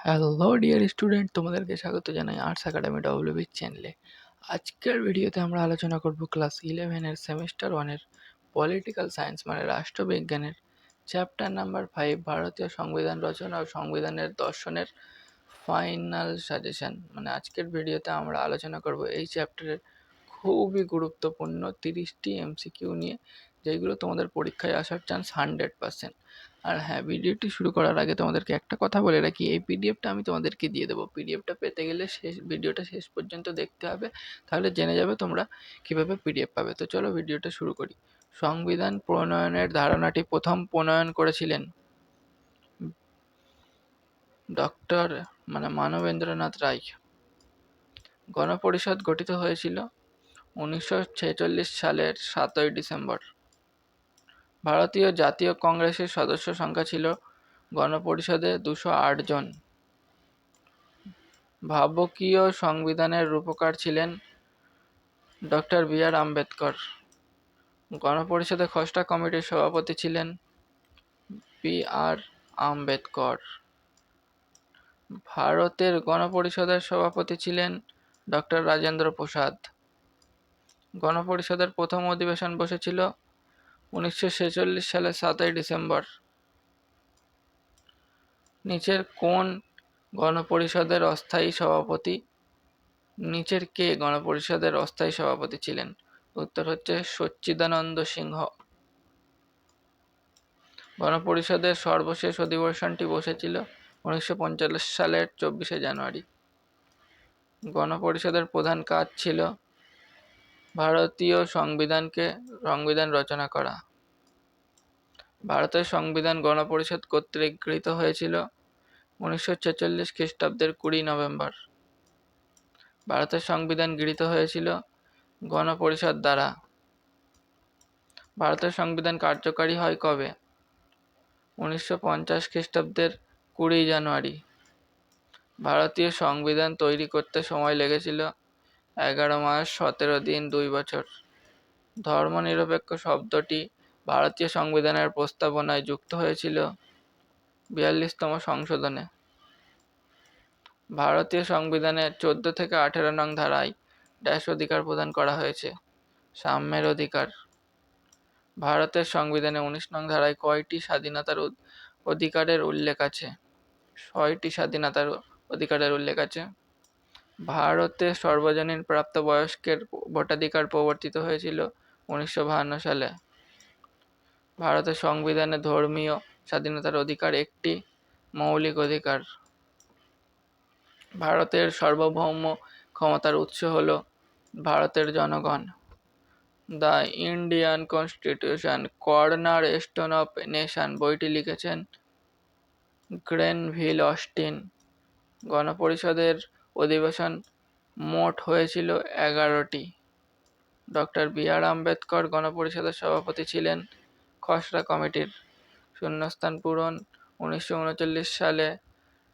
Hello dear student, তোমাদেরকে স্বাগত জানাই আর্টস একাডেমি ডব্লিউবি চ্যানেলে। আজকের ভিডিওতে আমরা আলোচনা করব ক্লাস 11-এর সেমিস্টার 1-এর পলিটিক্যাল সায়েন্স মানে রাষ্ট্রবিজ্ঞানের চ্যাপ্টার নাম্বার 5 ভারতীয় সংবিধান রচনা ও সংবিধানের দর্শনের ফাইনাল সাজেশন। মানে আজকের ভিডিওতে আমরা আলোচনা করব এই চ্যাপ্টারের খুবই গুরুত্বপূর্ণ 30টি এমসিকিউ নিয়ে, যেগুলো তোমাদের পরীক্ষায় আসার চান্স 100%। আর হ্যাঁ, ভিডিওটি শুরু করার আগে তোমাদেরকে একটা কথা বলে রাখি, এই পিডিএফটা আমি তোমাদেরকে দিয়ে দেবো। পিডিএফটা পেতে গেলে ভিডিওটা শেষ পর্যন্ত দেখতে হবে, তাহলে জেনে যাবে তোমরা কিভাবে পিডিএফ পাবে। তো চলো ভিডিওটা শুরু করি। সংবিধান প্রণয়নের ধারণাটি প্রথম প্রণয়ন করেছিলেন ডক্টর মানবেন্দ্রনাথ রায়। গণপরিষদ গঠিত হয়েছিল 1946 সালের 7ই ডিসেম্বর। ভারতীয় জাতীয় কংগ্রেসের সদস্য সংখ্যা ছিল গণপরিষদে 208 জন। ভাবকীয় সংবিধানের রূপকার ছিলেন ডক্টর বি.আর. আম্বেদকর। গণপরিষদের খসড়া কমিটির সভাপতি ছিলেন বি.আর. আম্বেদকর। ভারতের গণপরিষদের সভাপতি ছিলেন ডক্টর রাজেন্দ্র প্রসাদ। গণপরিষদের প্রথম অধিবেশন বসেছিল 1946 সালের 7ই ডিসেম্বর। নিচের কোন গণপরিষদের অস্থায়ী সভাপতি নিচের কে গণপরিষদের অস্থায়ী সভাপতি ছিলেন? উত্তর হচ্ছে সচ্চিদানন্দ সিংহ। গণপরিষদের সর্বশেষ অধিবেশনটি বসেছিল 1945 সালের 24শে জানুয়ারি। গণপরিষদের প্রধান কাজ ছিল ভারতীয় সংবিধান রচনা করা। ভারতের সংবিধান গণপরিষদ কর্তৃক গৃহীত হয়েছিল 1946 খ্রিস্টাব্দের 20 নভেম্বর। ভারতের সংবিধান গৃহীত হয়েছিল গণপরিষদ দ্বারা। ভারতের সংবিধান কার্যকারী হয় কবে? 1950 খ্রিস্টাব্দের 20 জানুয়ারি। ভারতীয় সংবিধান তৈরি করতে সময় লেগেছিল 11 মাস 17 দিন 2 বছর। ধর্মনিরপেক্ষ শব্দটি ভারতীয় সংবিধানের প্রস্তাবনায় যুক্ত হয়েছিল 42তম সংশোধনে। ভারতীয় সংবিধানে 14 থেকে 18 নং ধারায় ড্যাশ অধিকার প্রদান করা হয়েছে? সাম্যের অধিকার। ভারতের সংবিধানে 19 নং ধারায় কয়টি স্বাধীনতার অধিকারের উল্লেখ আছে? 6টি স্বাধীনতার অধিকারের উল্লেখ আছে। ভারতে সর্বজনীন প্রাপ্তবয়স্কের ভোটাধিকার প্রবর্তিত হয়েছিল 1952 সালে। ভারতের সংবিধানে ধর্মীয় স্বাধীনতার অধিকার একটি মৌলিক অধিকার। ভারতের সার্বভৌম ক্ষমতার উৎস হল ভারতের জনগণ। The Indian constitution corner stone of nation বইটি লিখেছেন গ্রেনভিল অস্টিন। গণপরিষদের অধিবেশন মোট হয়েছিল 11টি। Doctor B.R.. আম্বেদকর গণপরিষদের সভাপতি ছিলেন। খসড়া কমিটির শূন্যস্থান পূরণ 1939 সালে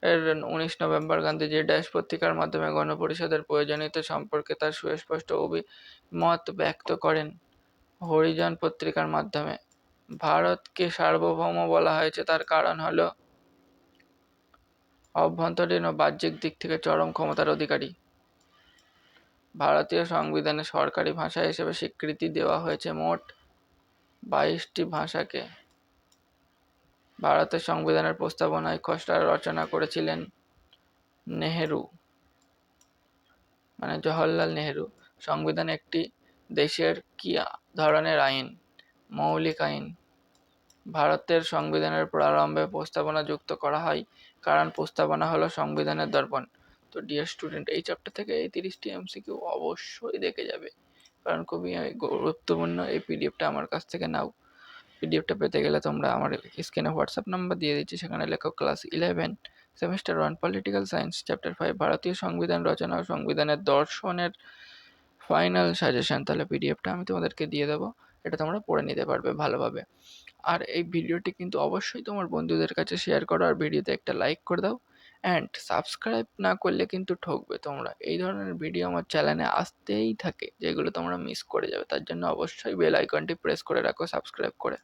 19 নভেম্বর গান্ধীজি ড্যাশ পত্রিকার মাধ্যমে গণপরিষদের প্রয়োজনীয়তা সম্পর্কে তার সুস্পষ্ট অভিমত ব্যক্ত করেন হরিজন পত্রিকার মাধ্যমে। ভারতকে সার্বভৌম বলা হয়েছে তার কারণ হল অভ্যন্তরীণ ও বাহ্যিক দিক থেকে চরম ক্ষমতার অধিকারী। ভারতীয় সংবিধানে সরকারি ভাষা হিসেবে স্বীকৃতি দেওয়া হয়েছে মোট 22টি ভাষাকে। ভারতের সংবিধানের প্রস্তাবনায় খসড়া রচনা করেছিলেন নেহেরু জওহরলাল নেহেরু। সংবিধান একটি দেশের কি ধরনের আইন? মৌলিক আইন। ভারতের সংবিধানের প্রারম্ভে প্রস্তাবনা যুক্ত করা হয় কারণ প্রস্তাবনা হলো সংবিধানের দর্পণ। তো ডিয়ার স্টুডেন্ট, এই চ্যাপ্টার থেকে এই 30টি এমসিকিউ অবশ্যই দেখে যাবে, কারণ খুবই গুরুত্বপূর্ণ। এই পিডিএফটা আমার কাছ থেকে নাও। পিডিএফটা পেতে গেলে তোমরা আমার স্ক্রিনে হোয়াটসঅ্যাপ নাম্বার দিয়ে দিচ্ছি, সেখানে লেখো class 11 semester 1 political science chapter 5 ভারতীয় সংবিধান রচনা ও সংবিধানের দর্শনের ফাইনাল সাজেশন। তাহলে পিডিএফটা আমি তোমাদেরকে দিয়ে দেবো, এটা তোমরা পড়ে নিতে পারবে ভালোভাবে। আর এই ভিডিওটি কিন্তু অবশ্যই তোমার বন্ধুদের কাছে শেয়ার করো, আর ভিডিওতে একটা লাইক করে দাও। অ্যান্ড সাবস্ক্রাইব না করলে কিন্তু ঠকবে তোমরা। এই ধরনের ভিডিও আমার চ্যানেলে আসতেই থাকে, যেগুলো তোমরা মিস করে যাবে। তার জন্য অবশ্যই বেল আইকনটি প্রেস করে রাখো সাবস্ক্রাইব করে।